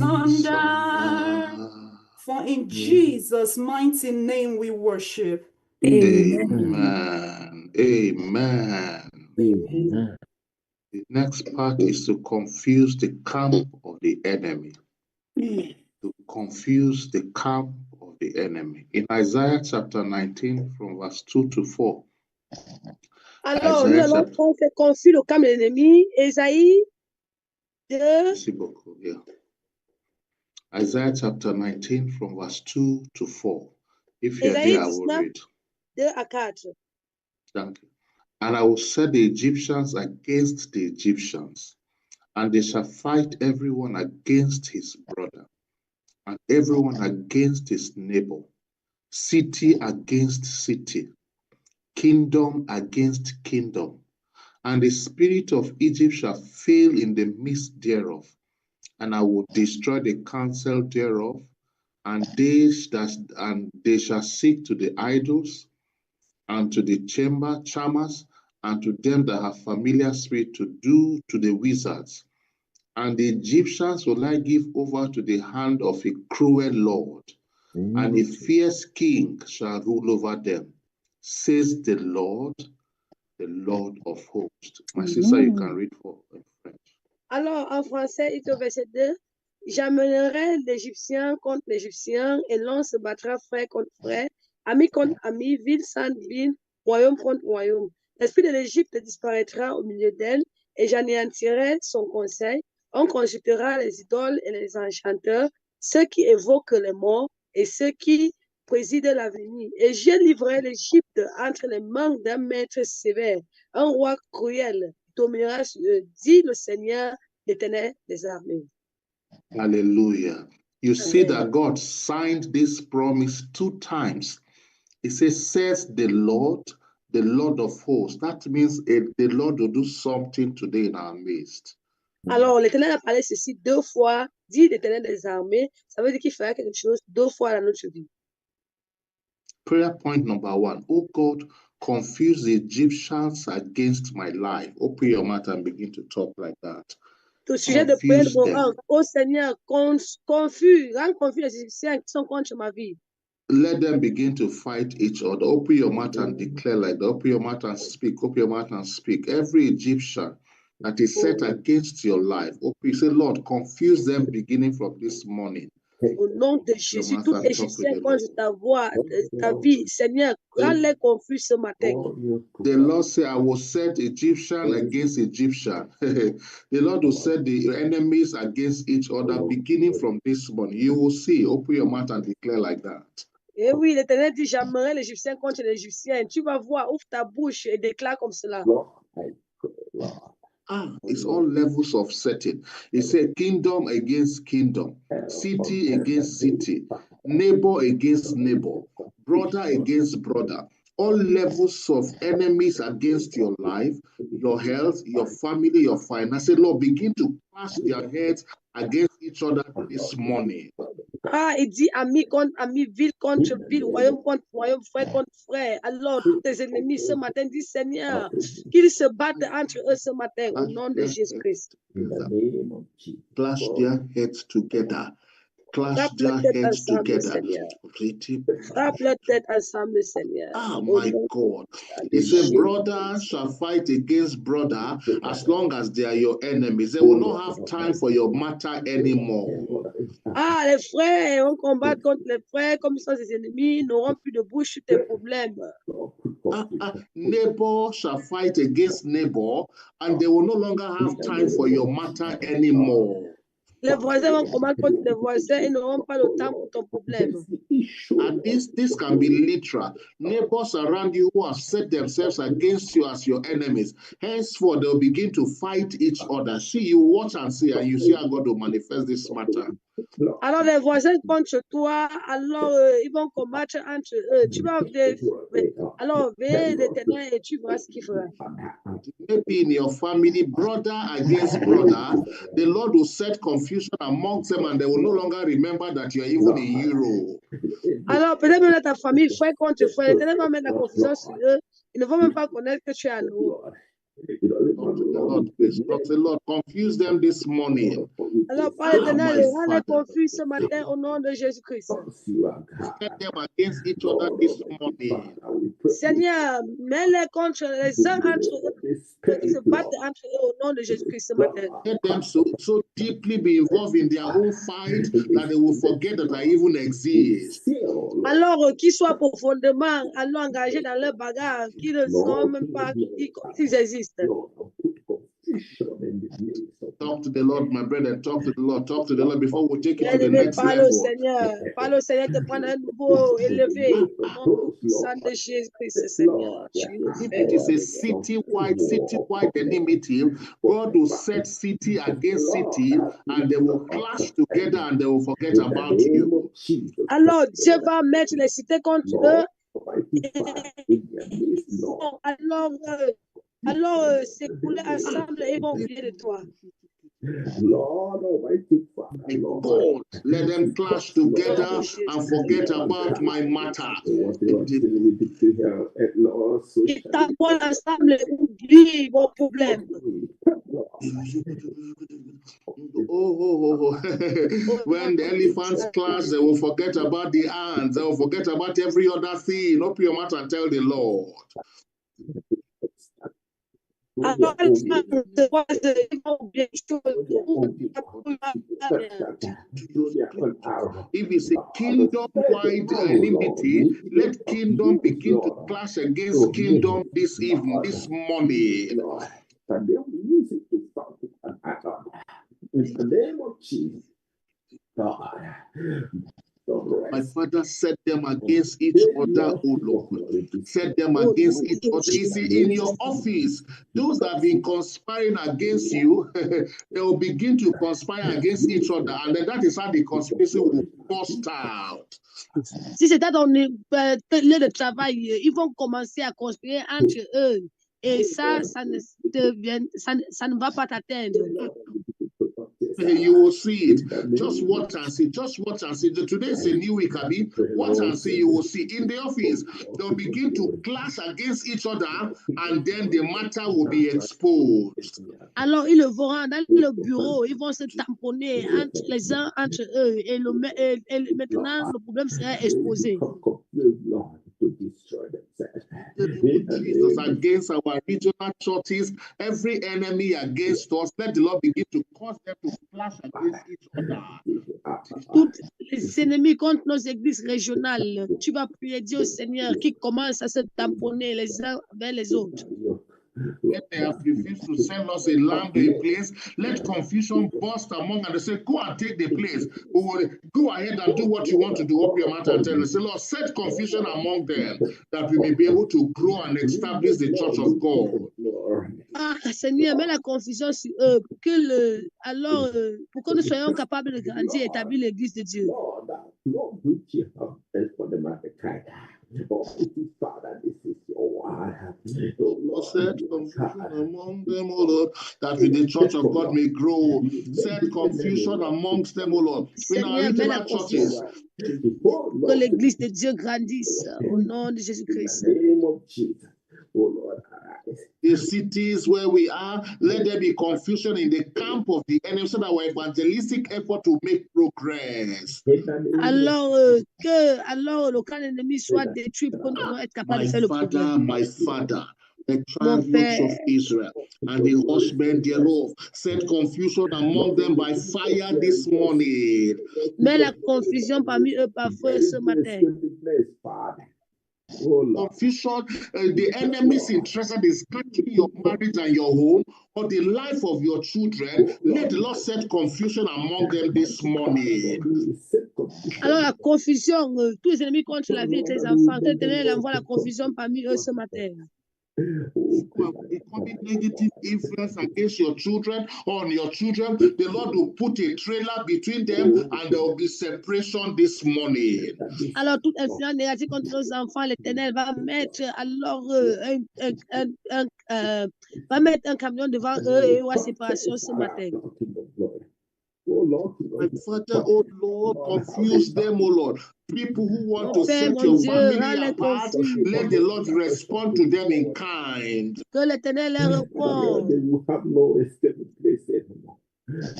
asunder. For in Jesus' mighty name we worship. Amen. Amen. Amen. The next part is to confuse the camp of the enemy. To confuse the camp of the enemy. In Isaiah chapter 19, from verse 2 to 4. Alors, nous allons faire confus le camp de l'ennemi. Ésaïe 2. Merci beaucoup. Yeah. Isaiah chapter 19, from verse 2 to 4. If you're there, I will read. 2 à 4. Thank you. And I will set the Egyptians against the Egyptians, and they shall fight everyone against his brother, and everyone against his neighbor, city against city, kingdom against kingdom. And the spirit of Egypt shall fail in the midst thereof, and I will destroy the counsel thereof, and they shall seek to the idols, and to the charmers, and to them that have familiar spirit to do to the wizards. And the Egyptians will I give over to the hand of a cruel lord, and a fierce king shall rule over them, says the Lord of hosts. My sister, you can read for French. Alors, en français, il est au verset 2. J'amènerai l'Égyptien contre l'Égyptien, et l'on se battra frère contre frère, ami contre ami, ville sans ville, royaume contre royaume. L'esprit de l'Égypte disparaîtra au milieu d'elle, et j'anéantirai son conseil. On consultera les idoles et les enchanteurs, ceux qui évoquent les morts et ceux qui président l'avenir. Et je livrerai l'Égypte entre les mains d'un maître sévère, un roi cruel, dominera sur eux, dit le Seigneur, l'Éternel des armées. Hallelujah. You see that God signed this promise 2 times. It says the Lord of hosts. That means the Lord will do something today in our midst. Alors, l'Éternel a parlé ceci 2 fois, dit l'Éternel des armées. Ça veut dire qu'il fera quelque chose 2 fois dans notre vie. Prayer point number 1. Oh God, confuse the Egyptians against my life. Open your mouth and begin to talk like that. Au sujet de prière numéro 1, ô Seigneur, rends confus les Égyptiens qui sont contre ma vie. Let them begin to fight each other. Open your mouth and declare like that. Open your mouth and speak. Open your mouth and speak. Every Egyptian that is set against your life, open, say, Lord, confuse them beginning from this morning. Au nom de Jésus, tout Égyptien contre ta voix, ta vie, Seigneur, rends-les confus ce matin. The Lord said, I will set Egyptian against Egyptian. The Lord will set the enemies against each other beginning from this morning. You will see. Open your mouth and declare like that. Et oui, l'Éternel dit, j'amènerai l'Égyptien contre l'Égyptien. Tu vas voir, ouvre ta bouche et déclare comme cela. It's all levels of setting. It said kingdom against kingdom, city against city, neighbor against neighbor, brother against brother. All levels of enemies against your life, your health, your family, your finances. Lord, begin to clash their heads against each other this morning. Il dit ami contre ami, ville contre ville, royaume contre royaume, frère contre frère. Alors, tous tes ennemis ce matin disent, Seigneur, qu'ils se battent entre eux ce matin au nom de Jésus-Christ. Clash their heads together. Clash their heads together. Frappe leur tête ensemble, Seigneur. My God. He said, brother shall fight against brother as long as they are your enemies. They will not have time for your matter anymore. Les frères vont combattre contre les frères comme ils sont des ennemis, n'auront plus de bouche sur tes problèmes. Neighbor shall fight against neighbor, and they will no longer have time for your matter anymore. Les voisins vont combattre contre les voisins et n'auront pas le temps pour ton problème. And this can be literal. Neighbors around you who have set themselves against you as your enemies, henceforth they'll begin to fight each other. See, you watch and see, and you see how God will manifest this matter. Alors les voisins contre toi, alors ils vont combattre entre eux. Tu vas alors veille l'Éternel et tu vois ce qu'il fera. Maybe in your family, brother against brother, the Lord will set confusion amongst them, and they will no longer remember that you are even in Europe. Alors peut-être même dans ta famille, frère contre frère, l'Éternel va mettre la confusion sur eux. Ils ne vont même pas connaître que tu es à nous. Talk to the Lord, please. Talk to the Lord. Confuse them this morning. Alors, par l'Éternel, my rends les Father. confus ce matin au nom de Jésus-Christ. Set them against each other this morning. Seigneur, mets-les contre les uns entre eux, qui se battent entre eux au nom de Jésus-Christ ce matin. Let them so deeply be involved in their own fight that they will forget that I even exist. Alors, qu'ils soient profondément engagés dans leur bagarre, qu'ils ne sont même pas qu'ils existent. Talk to the Lord, my brother. Talk to the Lord. Talk to the Lord before we take it to the Bien-aimé, next parle au level. Seigneur. Parle au Seigneur, te prendre un nouveau élevé au nom puissant de Jésus-Christ, Seigneur. If it is a city-wide enmity, God will set city against city and they will clash together and they will forget about you. Alors, Dieu va mettre les cités contre eux. Alors, s'écouler ensemble et ils vont oublier de toi. God, let them clash together and forget about my matter. Ils t'abordent ensemble et oublient vos problèmes. When the elephants clash, they will forget about the ants. They will forget about every other thing. Open your mouth and tell the Lord. If it's a kingdom-wide enmity, let kingdom begin to clash against kingdom this evening, this morning. In the name of Jesus, God. My Father, set them against each other, O Lord. Set them against each other. You see, in your office, those that have been conspiring against you, they will begin to conspire against each other, and then that is how the conspiracy will burst out. Si c'est dans ton lieu de travail, ils vont commencer à conspirer entre eux. Et ça ne va pas t'atteindre. You will see it. Just watch and see. Just watch and see. Today is a new week, Abi. Watch and see. You will see. In the office, they'll begin to clash against each other, and then the matter will be exposed. Alors, ils le verront dans le bureau. Ils vont se tamponner les uns entre eux. Et maintenant, le problème sera exposé. Jesus, against our regional churches, every enemy against us, let the Lord begin to cause them to clash against each other. Tous les ennemis contre nos églises régionales, tu vas prier Dieu Seigneur qui commence à se tamponner les uns vers les autres. When they have refused to send us a land or a place, let confusion burst among and they say, go and take the place. We will go ahead and do what you want to do. Open your mouth and tell us, say, Lord, set confusion among them that we may be able to grow and establish the church of God. Ah, Seigneur, mets la confusion sur eux pour que nous soyons capables de grandir et établir l'église de Dieu. Father, this is your word. Lord, set confusion among them, O Lord, that the church of God may grow. Set confusion amongst them, O Lord. In our regional churches. Que l'église de Dieu grandisse au nom de Jésus-Christ. The cities where we are, let there be confusion in the camp of the enemy so that our evangelistic effort to make progress. Alors le camp ennemi soit détruit pour que nous puissions être capables de faire le progrès. My Father, the chariots of Israel and the horsemen thereof, set confusion among them by fire this morning. Mets la confusion parmi eux par feu ce matin. Confusion, the enemy is interested in scattering your marriage and your home or the life of your children. Let the Lord set confusion among them this morning. Alors la confusion, tous les ennemis contre la vie de tes enfants, que l'Éternel envoie la confusion parmi eux ce matin. Becoming negative influence against your children or on your children, the Lord will put a trailer between them and there will be separation this morning. Alors toute influence négative contre nos enfants, l'Éternel va mettre un camion devant eux et il y aura séparation ce matin. My Father, oh Lord, confuse them, oh Lord. People who want Mon to Père, set mon your Dieu, family rends-les apart, confus. let the Lord respond to them in kind. Que l'Éternel les Lord, répond. they will have no escape place anymore.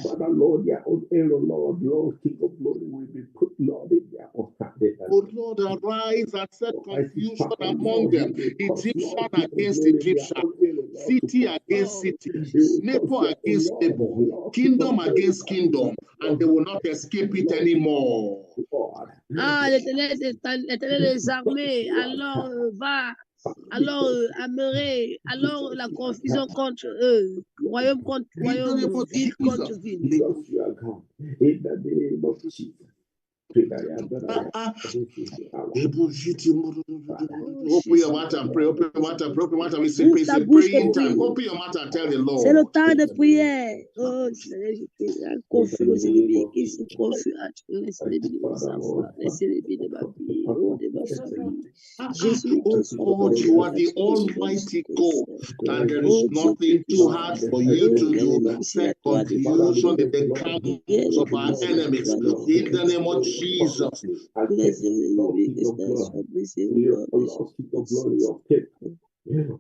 Father, Lord, their own error, Lord, King of glory, will be put, Lord, in their own target. Oh Lord, arise and set confusion among them. Egyptian against Egyptian, city against city, neighbor against neighbor, kingdom against kingdom, and they will not escape it anymore. Ah, l'Éternel des armées, alors va, alors amènerait, alors la confusion contre eux, royaume contre royaume, ville contre ville. Because you are God. In the name of Jesus. Open your mouth and pray, open your mouth and pray, open your mouth and say, Ouvre ta bouche et praying time. prie. Open your mouth and tell the C'est le Lord. temps de prière. Oh, Seigneur, je prie. Confus aux ennemis qui sont confus. Laissez les vies de mes enfants. Laissez les vies de ma vie. Oh, de ma famille. Jésus, Oh God, you are the Almighty God, and there is nothing too hard for you to do. Set confusion in the camps of our enemies. In the name of Jesus.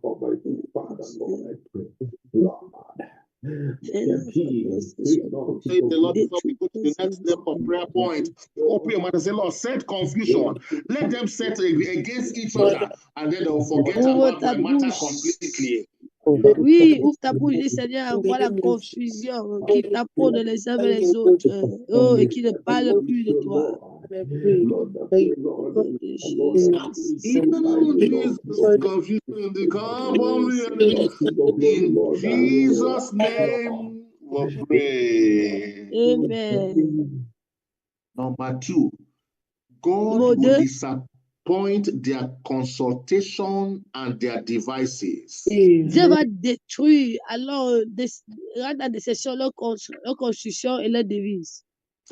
Almighty Father, Lord, I pray. Lord, Say the Lord before we go to the next step of prayer point. Open your mouth and say, Lord, set confusion. Let them set against each other, and then they'll forget about my matter completely. Oui, ouvre ta bouche, dis Seigneur, vois la confusion qui t'apprend les uns et les autres. Oh, et qui ne parle plus de toi. In the name of Jesus, confusion they come on me. In Jesus' name we pray. Amen. Number 2, God will disappoint their consultation and their devices. Dieu va détruire alors rendre à déception leur construction et leur devise.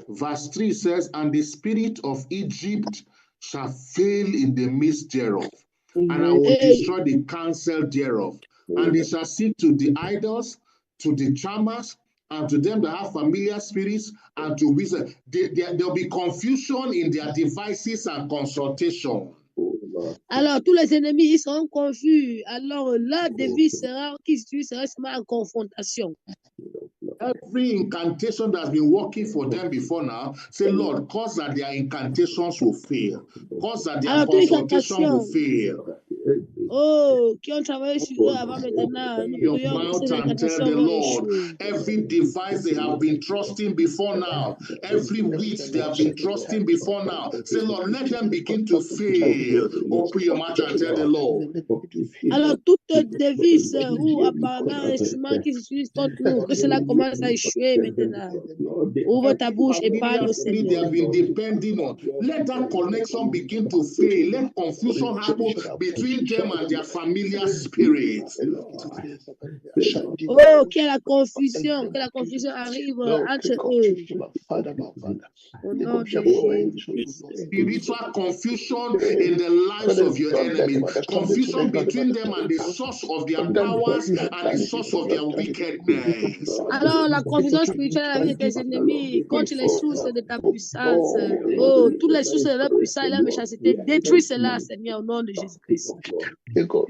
Verse 3 says, and the spirit of Egypt shall fail in the midst thereof, and I will destroy the counsel thereof. And they shall seek to the idols, to the charmers, and to them that have familiar spirits, and to wizards. There'll be confusion in their devices and consultation. Alors, tous les ennemis, ils seront confus. Alors, leur devise sera, qui sera seulement en confrontation. Every incantation that's been working for them before now, say, Lord, cause that their incantations will fail. Cause that their consultation will fail. Oh, qui ont travaillé sur eux avant maintenant. Nous Your prions que mouth ces and tell incantations the vont Lord, échouer. every device they have been trusting before now, every witch they have been trusting before now, say, Lord, let them begin to fail. Open your mouth and tell the Lord. Alors, toute devise ou apparemment instrument qui s'utilise contre nous, que cela commence à échouer maintenant. Ouvre ta bouche et parle au Seigneur. They have been depending on. Let that connection begin to fail. Let confusion happen between them and their familiar spirits. Oh, que la confusion arrive entre eux. Au nom de Jésus. Spiritual confusion in the lives of your enemies. Confusion between them and the source of their powers and the source of their wickedness. Alors, la confusion spirituelle à la vie de tes ennemis contre les sources de ta puissance. Oh, toutes les sources de leur puissance et leur méchanceté, détruis cela, Seigneur, au nom de Jésus-Christ. Oh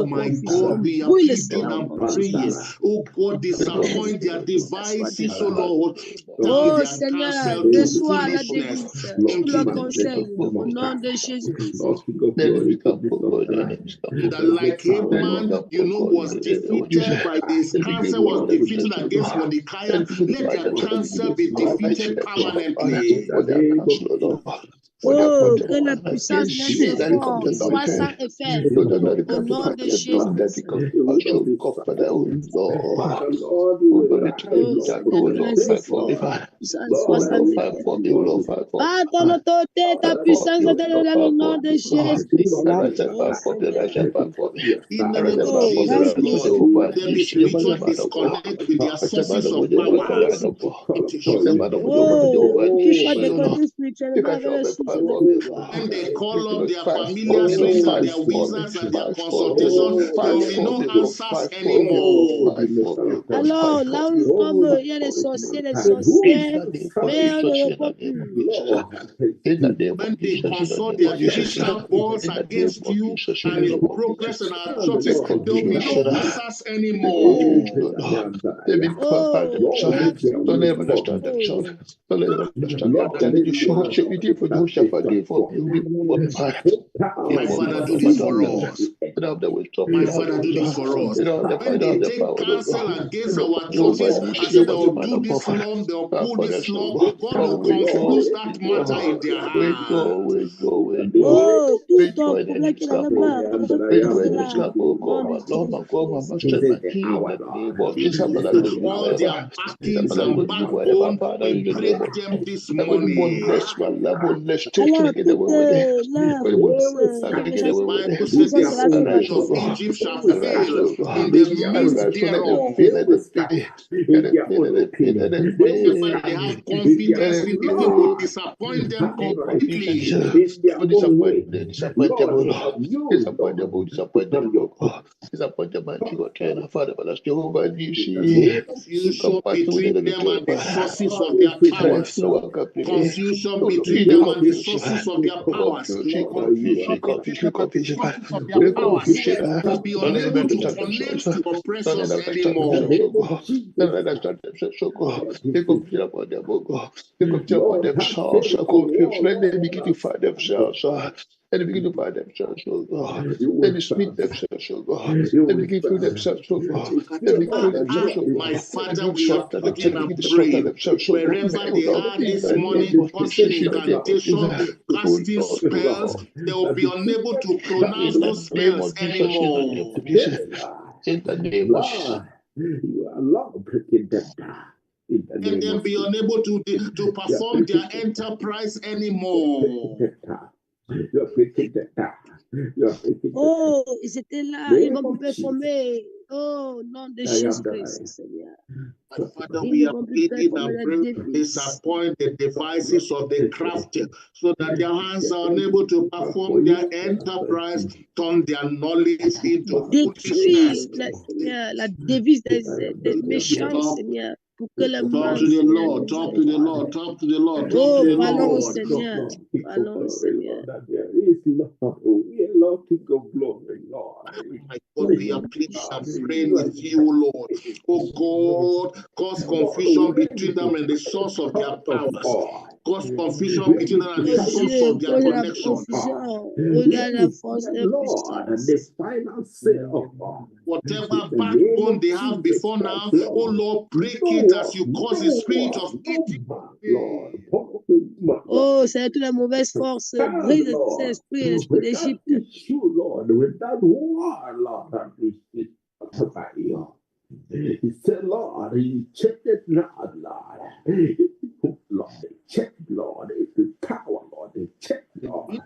my God, we are pleading and praying. Oh God, disappoint their devices, oh Lord. Oh Seigneur, reçois la délice, tout le conseil, au nom de Jésus-Christ. That like Haman, was defeated by this counsel, was defeated against Mordecai. Let their counsel be defeated permanently. Oh, que la puissance de notre fort soit sans effet, au nom de Jésus. Par ton autorité, ta puissance est dans le nom de Jésus-Christ. In the name of Jesus, Lord, there be spiritual disconnect with their sources of power. Oh, qu'il soit déconnecté spirituellement avec le sujet de pouvoir. When they call up their familiar spirits and their wizards and their consultation, there will be no answers anymore. Alors, là où nous sommes, il y a des sorciers, des sorcières, mais on ne répond plus. When they consult their Egyptian gods against you and its progress in our churches, there will be no answers anymore. My Father, do this for us. My Father, do this for us. When they take counsel against our churches and say they'll do this long, they'll pull this long, God will confuse that matter in their heart. Oh, tout ton problème qui n'avait pas, comme ça, all their backings and backbone, we break them this morning. Bible says the spirit of Egypt shall fail in the midst thereof. They have confidence in it, it will disappoint them completely. Confusion between them and the sources of their powers. Confusion between them and the sources of their powers. Will be unable to connect to oppressors anymore. Let them begin to find themselves. Let them begin to find themselves, oh God. Let them speak themselves, oh God. Let them begin to themselves, oh God. My Father, we are putting and praying wherever they are this morning, casting incantation, casting spells, they will be unable to pronounce those spells anymore. In the name of Jesus. You are Lord, Let them be unable to perform their enterprise anymore. Oh, ils étaient là, ils vont performer. Oh, nom de Jésus-Christ, Seigneur. My Father, we are pleading and praying to disappoint the devices of the crafty so that their hands are unable to perform their enterprise, turn their knowledge into foolishness. La devise des méchants, Seigneur. Pour que le Talk to the Lord, talk to the Lord, talk to the Lord, talk to the parlons, Lord. Seigneur. Parlons, Seigneur. My God, we are pleading and praying with you, Lord. Oh God, cause confusion between them and the source of their powers. Cause confusion between them and the source of their connection. Whatever backbone they have before now, oh Lord, break it as you cause the spirit of Egypt. Oh, c'est toute la mauvaise force, brise cet esprit, l'esprit d'Égypte. He said, Lord, he checked it not, Lord. Lord, they checked, Lord, the power, Lord, they checked, Lord.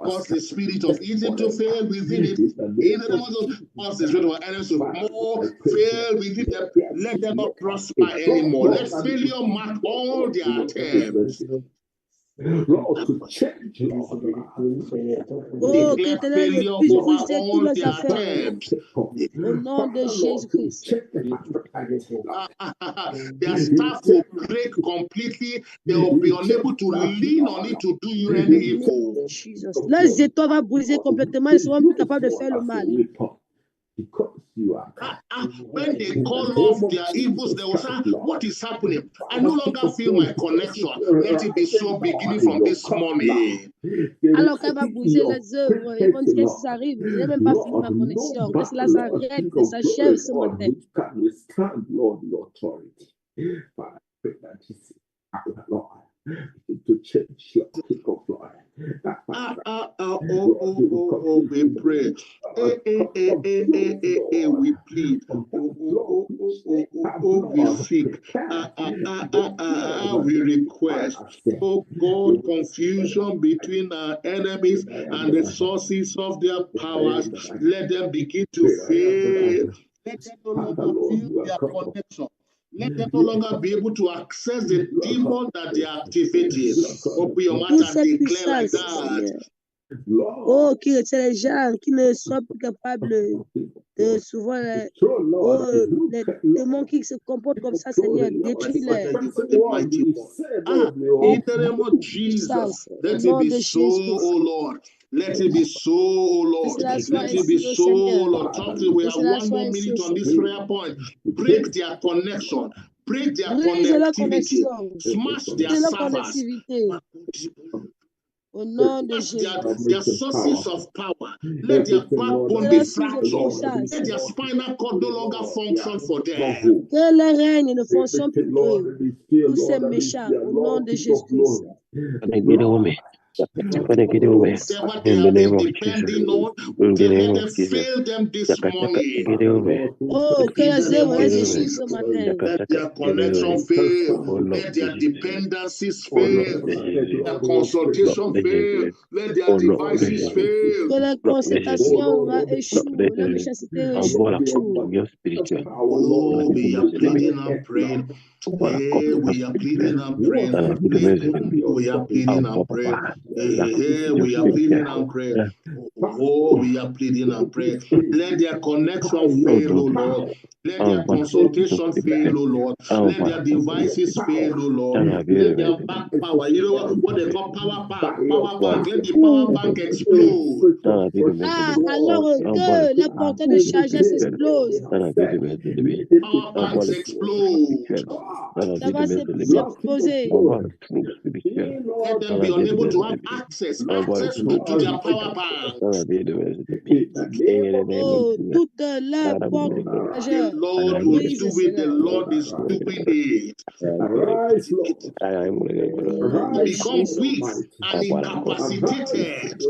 Cause the spirit of Egypt to fail within it. In the name of cause the spirit of our enemies to more fail within them. Let them not prosper anymore. Let failure mark all their attempts. Lord, to change, Lord. Oh, Declare failure over all their attempts. Au nom de Jésus-Christ. Their staff will break completely. They will be unable to lean on it to do you any evil. Leurs étoiles vont briser complètement. Ils seront plus capables de faire le mal. When they call off their evils, they will say, what is happening? I no longer feel my connection. Let it be so beginning from this morning. Alors qu'elle va briser les œuvres, ils vont dire qu'est-ce qui s'arrive. Je n'ai même pas fini ma connexion. Que cela s'arrête, que ça s'achève ce matin. To change, Lord. We pray. We plead. We seek. We request. Oh God, confusion between our enemies and the sources of their powers. Let them begin to fail. Let them no longer feel their connection. Let them no longer be able to access the demon that they are activating. Open your mouth and cette declare like puissance, that. Seigneur. Oh, qui retient les gens qui ne sont plus capables de souvent les démons qui se comportent comme ça, Seigneur, détruis-les. In the name of Jesus, let it be so, oh Lord. Let it be so, oh Lord. Let it be so, oh Lord. We have 1 more minute on this prayer point. Break their connection. Break their connectivity. Smash their servers. Au nom de Jésus. Their sources of power. Let their backbone be fractured. Let their spinal cord no longer function for them. Que le règne ne fonctionne plus pour eux. Tous ces méchants, au nom de Jésus-Christ. Whatever they have been depending on, let them fail them this morning. Oh, que les œuvres réussissent ce matin. Let their connection fail. Let their dependencies fail. Let their consultation fail. Let their devices fail. Que la consultation va échouer. La méchanceté échoue. Oh, we are pleading and praying. Hey, we are pleading and praying. We are pleading and praying. Hey, we are pleading and praying. Oh, we are pleading and praying. Let their connection fail, oh Lord. Let their consultation fail, oh Lord. Let their devices fail, oh Lord. Let their back power, you know what they call power bank. Power bank. Let the power bank explode. Ah, alors que la portée de chargeur explose. Power banks explode. Ça va s'exploser. Let them be unable to have access to their power bank. Oh, toute la porte de chargeur. The Lord will do it. The Lord is doing it. Become weak and incapacitated.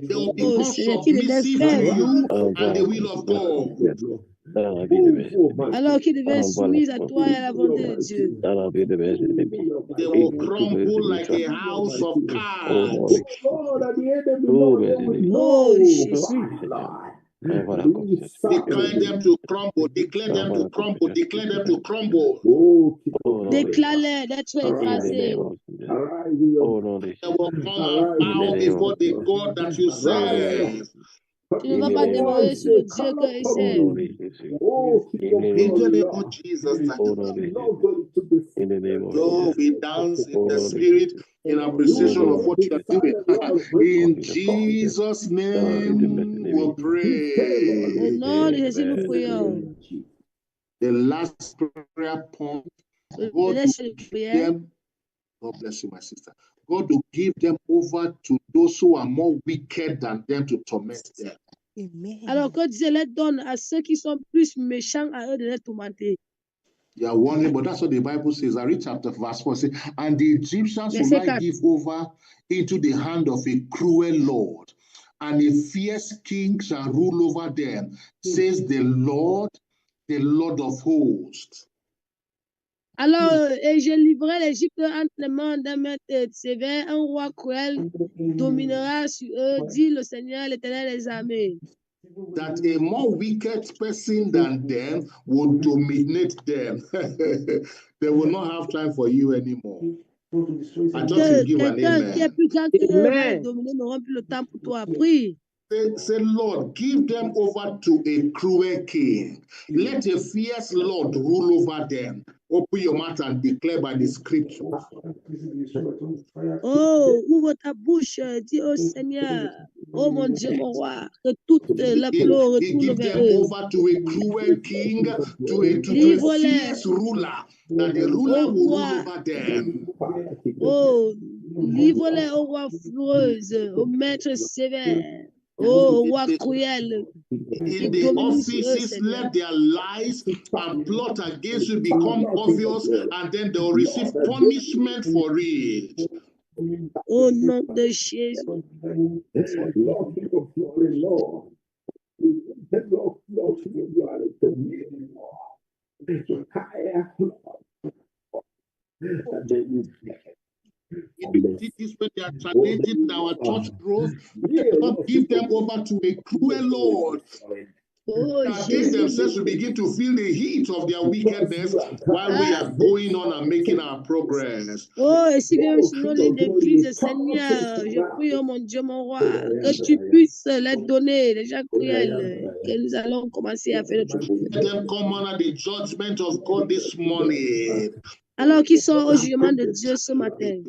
They will become submissive to you and the will of God. Alors qu'ils deviennent soumis à toi et à la volonté de Dieu. They will crumble like a house of cards. Oh, Jésus. Declare them to crumble. Declare them to crumble. Declare them to crumble. Déclare-les d'être écrasés. They will come and bow before the God that you serve. Tu ne vas pas demeurer sur le Dieu qu'ils servent. In the name of Jesus, oh, we dance in the spirit in appreciation of what you are doing. In Jesus' name, we pray. Au nom de Jésus, nous prions. The last prayer point. God bless you, my sister. God will give them over to those who are more wicked than them to torment them. Alors que Dieu les donne à ceux qui sont plus méchants à eux de les tourmenter. You are wondering, but that's what the Bible says. I read chapter verse 4. Say, and the Egyptians will I give over into the hand of a cruel Lord, and a fierce king shall rule over them, says the Lord of hosts. Alors, et je livrerai l'Égypte entre les mains d'un maître sévère, un roi cruel dominera sur eux, dit le Seigneur, l'Éternel des armées. That a more wicked person than them will dominate them. They will not have time for you anymore. I just give an amen. Qui est plus grand que eux va les dominer, n'auront plus le temps pour toi. Prie. Say, Lord, give them over to a cruel king. Let a fierce Lord rule over them. Open your mouth and declare by the scriptures. Oh, ouvre ta bouche, dis au Seigneur, oh mon Dieu, mon roi, que toute la gloire retourne vers eux. Give them over to a cruel king, to a fierce ruler, that the ruler will rule over them. Oh, livre-les au roi foureuse, au maître sévère. Oh, roi cruel. In the offices, let their lies and plot against you become obvious, and then they'll receive punishment for it. Au nom de Jésus. This is when they are challenging our church growth. Let God give them over to a cruel Lord. Oh, Against Jésus. themselves to begin to feel the heat of their wickedness while we are going on and making our progress. Oh, et si bien sur nos lignes d'église, Seigneur, je prie, oh mon Dieu, mon roi, que tu puisses les donner, les gens cruels, que nous allons commencer à faire notre pouvoir. Let them come under the judgment of God this morning. Alors qu'ils sont au jugement de Dieu ce matin.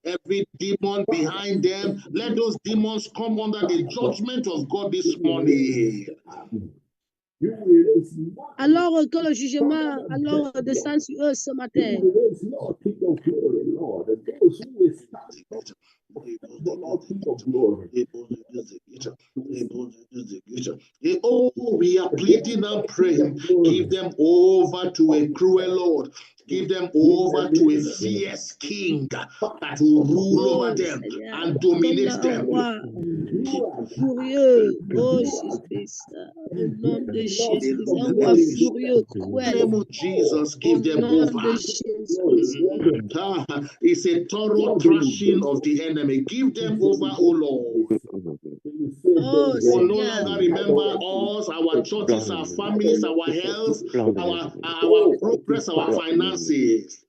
Every demon behind them, let those demons come under the judgment of God this morning. Alors que le jugement descend sur eux ce matin. Oh, we are pleading and praying. Give them over to a cruel Lord. Give them over to a fierce king that will rule over them and dominate them. Furieux, oh Jésus, au nom de Jésus, un roi furieux, cruel. In the name of Jesus, give them over. It's a thorough thrashing of the enemy. Give them over, oh Lord. Oh, We'll no longer remember us, our churches, our families, our health, our progress, our finances.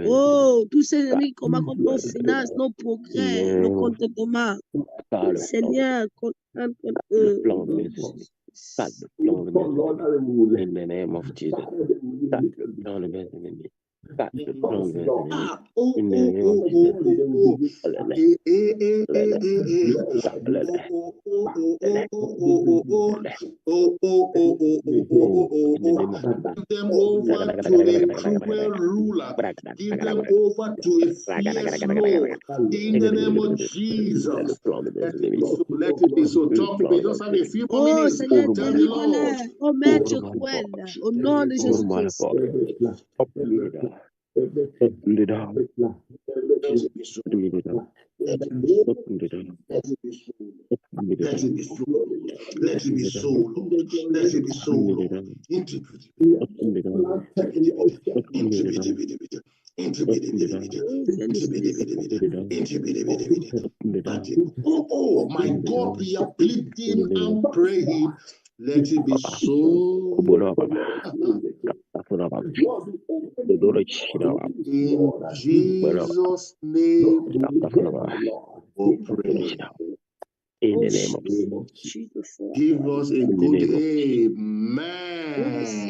Oh, tous ces ennemis combattent contre nos finances, nos progrès, nos contentements. Seigneur, contre eux. In the name of Jesus. Down the bed, enemy. Give them over to a cruel ruler. Give them over to a fierce Lord. In the name of Jesus. Let it be so. Talk to me. Just have a few more minutes. Seigneur, Tell the Lord. oh Maître cruel, au nom de Jésus-Christ. Let it be so. Let it be so, Lord. Let it be so, Lord. Oh my God, we are pleading and praying. Let it be so. In Jesus' name, we pray. In the name of Jesus. Give us a good amen.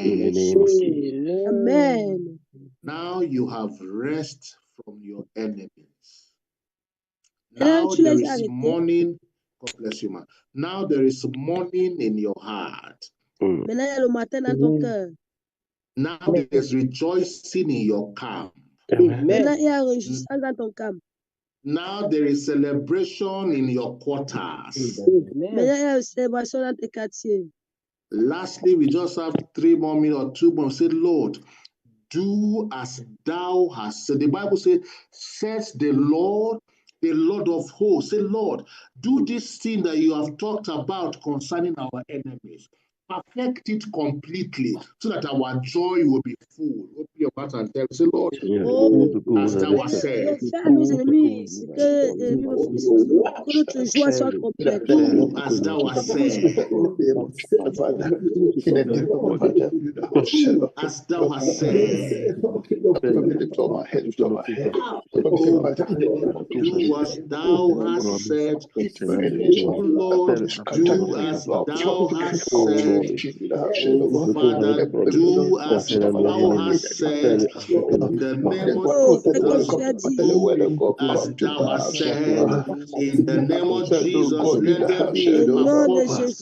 In the name of Jesus. Amen. Now you have rest from your enemies. Now there is mourning. God bless you, man. Now there is mourning in your heart. Now there is rejoicing in your camp. Now there is celebration in your quarters. Lastly, we just have 3 more minutes or 2 more. Say, Lord, do as thou hast said. The Bible says the Lord of hosts. Say, Lord, do this thing that you have talked about concerning our enemies. Perfect it completely so that our joy will be full. Open your mouth and tell. Say, Lord, as thou hast said. As thou hast said. As thou hast said. Do as thou hast said. Lord, do as thou hast said. Oh, Father, do as thou hast said. In the name of Jesus, as thou hast said. In the name of Jesus, let there be a performance.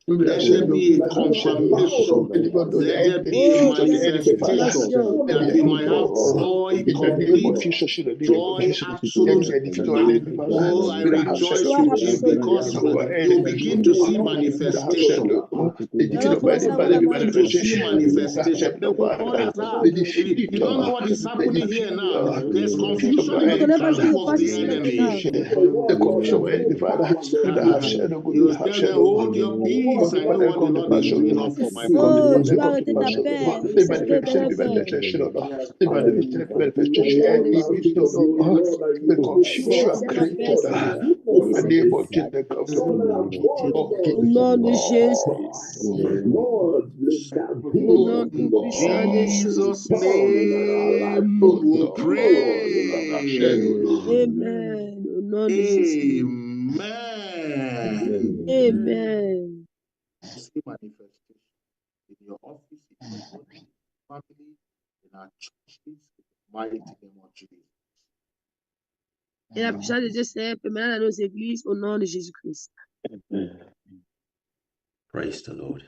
Let there be a confirmation. Let there be a manifestation that we might have joy complete, joy absolute. Oh, I rejoice with you because you begin to see manifestation. You begin to see manifestation. You don't know what is happening here now. There's confusion in the camp of the enemy. You tell them, hold your peace. I know what the Lord is doing up for my Lord, Jésus. name of Jesus, come Au nom de Jésus. Lord, let that be Au nom In puissant de Jésus. Jesus' found in our life, name oh we Lord, in our shed, oh pray. Lord. Amen. Au nom de Jésus. Amen. Amen. See manifestation in your office, in your body, family, in our churches, in the mighty name of Jesus. Et la puissance de Dieu s'est permanente dans nos églises au nom de Jésus-Christ. Praise the Lord.